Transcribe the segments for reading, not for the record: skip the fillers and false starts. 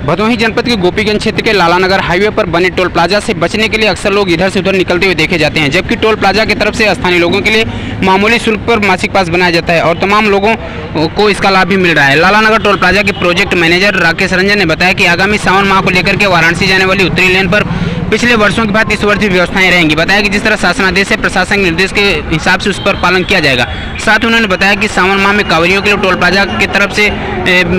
भदोही जनपद के गोपीगंज क्षेत्र के लालानगर हाईवे पर बने टोल प्लाजा से बचने के लिए अक्सर लोग इधर से उधर निकलते हुए देखे जाते हैं, जबकि टोल प्लाजा की तरफ से स्थानीय लोगों के लिए मामूली शुल्क पर मासिक पास बनाया जाता है और तमाम लोगों को इसका लाभ भी मिल रहा है। लालानगर टोल प्लाजा के प्रोजेक्ट मैनेजर राकेश रंजन ने बताया कि आगामी सावन माह को लेकर के वाराणसी जाने वाली उत्तरी लेन पर पिछले वर्षों के बाद इस वर्ष भी व्यवस्थाएं रहेंगी। बताया कि जिस तरह शासनादेश से प्रशासन निर्देश के हिसाब से उस पर पालन किया जाएगा। साथ ही उन्होंने बताया कि सावन माह में कांवरियों के लिए टोल प्लाजा की तरफ से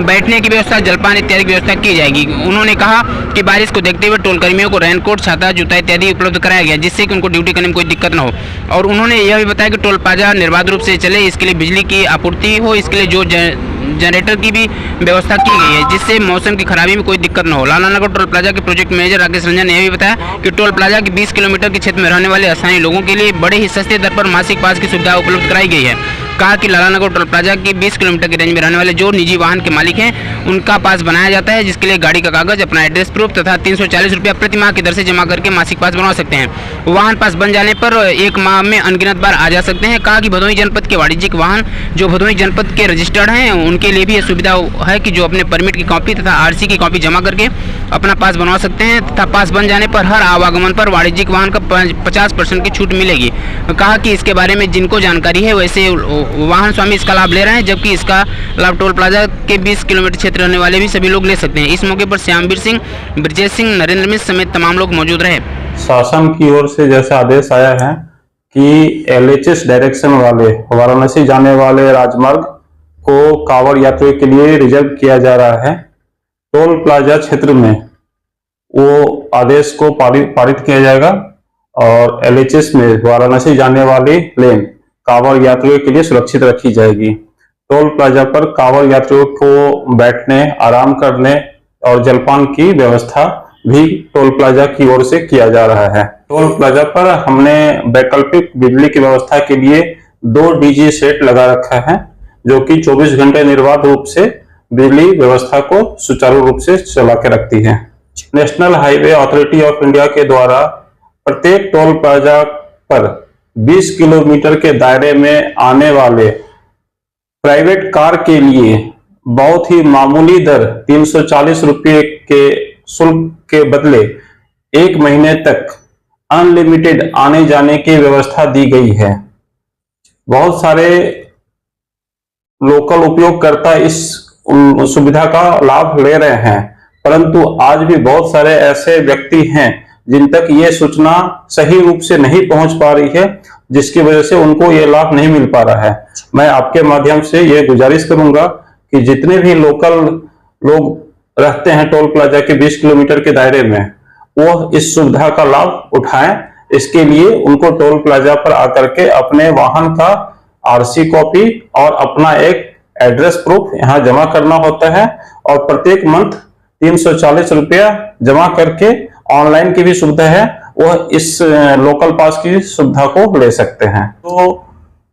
बैठने की व्यवस्था, जलपान इत्यादि की व्यवस्था की जाएगी। उन्होंने कहा कि बारिश को देखते हुए टोल कर्मियों को रेनकोट, छाता, जूता इत्यादि उपलब्ध कराया गया, जिससे कि उनको ड्यूटी करने में कोई दिक्कत न हो। और उन्होंने यह भी बताया कि टोल प्लाजा निर्बाध रूप से चले, इसके लिए बिजली की आपूर्ति हो, इसके लिए जो जनरेटर की भी व्यवस्था की गई है, जिससे मौसम की खराबी में कोई दिक्कत न हो। लालानगर टोल प्लाजा के प्रोजेक्ट मैनेजर राकेश रंजन ने यह भी बताया कि टोल प्लाजा के 20 किलोमीटर के क्षेत्र में रहने वाले स्थानीय लोगों के लिए बड़े ही सस्ते दर पर मासिक पास की सुविधा उपलब्ध कराई गई है। कहा कि लालानगर टोल प्लाजा की 20 किलोमीटर के रेंज में रहने वाले जो निजी वाहन के मालिक हैं, उनका पास बनाया जाता है, जिसके लिए गाड़ी का कागज, अपना एड्रेस प्रूफ तथा 340 रुपया प्रति माह की दर से जमा करके मासिक पास बनवा सकते हैं। वाहन पास बन जाने पर एक माह में अनगिनत बार आ जा सकते हैं। कहा कि भदोही जनपद के वाणिज्यिक वाहन जो भदोही जनपद के रजिस्टर्ड हैं, उनके लिए भी यह सुविधा है कि जो अपने परमिट की कॉपी तथा आरसी की कॉपी जमा करके अपना पास बनवा सकते हैं तथा पास बन जाने पर हर आवागमन पर वाणिज्यिक वाहन का 50% की छूट मिलेगी। कहा कि इसके बारे में जिनको जानकारी है वैसे वाहन स्वामी इसका लाभ ले रहे हैं, जबकि इसका लाभ टोल प्लाजा के 20 किलोमीटर क्षेत्र रहने वाले भी सभी लोग ले सकते हैं। इस मौके पर श्यामवीर सिंह, ब्रजेश सिंह, नरेंद्र मिश्र समेत तमाम लोग मौजूद रहे। शासन की ओर से जैसा आदेश आया है कि LHS डायरेक्शन वाले वाराणसी जाने वाले राजमार्ग को कांवड़ यात्रियों के लिए रिजर्व किया जा रहा है। टोल प्लाजा क्षेत्र में वो आदेश को पारित किया जाएगा और LHS में वाराणसी जाने वाली लेन कांवड़ यात्रियों के लिए सुरक्षित रखी जाएगी। टोल प्लाजा पर कांवड़ यात्रियों को बैठने, आराम करने और जलपान की व्यवस्था भी टोल प्लाजा की ओर से किया जा रहा है। टोल प्लाजा पर हमने वैकल्पिक बिजली की व्यवस्था के लिए 2 डीजी सेट लगा रखा है, जो कि 24 घंटे निर्बाध रूप से बिजली व्यवस्था को सुचारू रूप से चला के रखती है। National highway authority of India के द्वारा प्रत्येक टोल प्लाजा पर 20 किलोमीटर के दायरे में आने वाले प्राइवेट कार के लिए बहुत ही मामूली दर 340 रुपये के शुल्क के बदले 1 महीने तक अनलिमिटेड आने जाने की व्यवस्था दी गई है। बहुत सारे लोकल उपयोगकर्ता इस सुविधा का लाभ ले रहे हैं, परंतु आज भी बहुत सारे ऐसे व्यक्ति हैं जिन तक ये सूचना सही रूप से नहीं पहुंच पा रही है, जिसकी वजह से उनको ये लाभ नहीं मिल पा रहा है। मैं आपके माध्यम से ये गुजारिश करूंगा कि जितने भी लोकल लोग रहते हैं टोल प्लाजा के 20 किलोमीटर के दायरे में, वो इस सुविधा का लाभ उठाएं। इसके लिए उनको टोल प्लाजा पर आकर के अपने वाहन का आरसी कॉपी और अपना एक एड्रेस प्रूफ यहाँ जमा करना होता है और प्रत्येक मंथ 340 रुपया जमा करके ऑनलाइन की भी सुविधा है, वह इस लोकल पास की सुविधा को ले सकते हैं। तो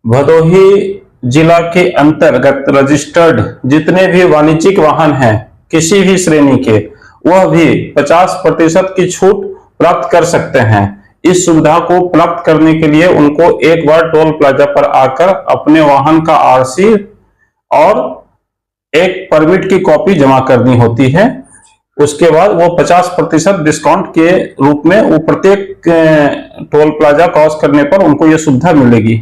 भदोही जिला के अंतर्गत रजिस्टर्ड जितने भी वाणिज्यिक वाहन हैं किसी भी श्रेणी के, वह भी 50% की छूट प्राप्त कर सकते हैं। इस सुविधा को प्राप्त करने के लिए उनको एक बार टोल प्लाजा पर आकर अपने वाहन का आरसी और एक परमिट की कॉपी जमा करनी होती है। उसके बाद वो 50% डिस्काउंट के रूप में वो प्रत्येक टोल प्लाजा क्रॉस करने पर उनको ये सुविधा मिलेगी।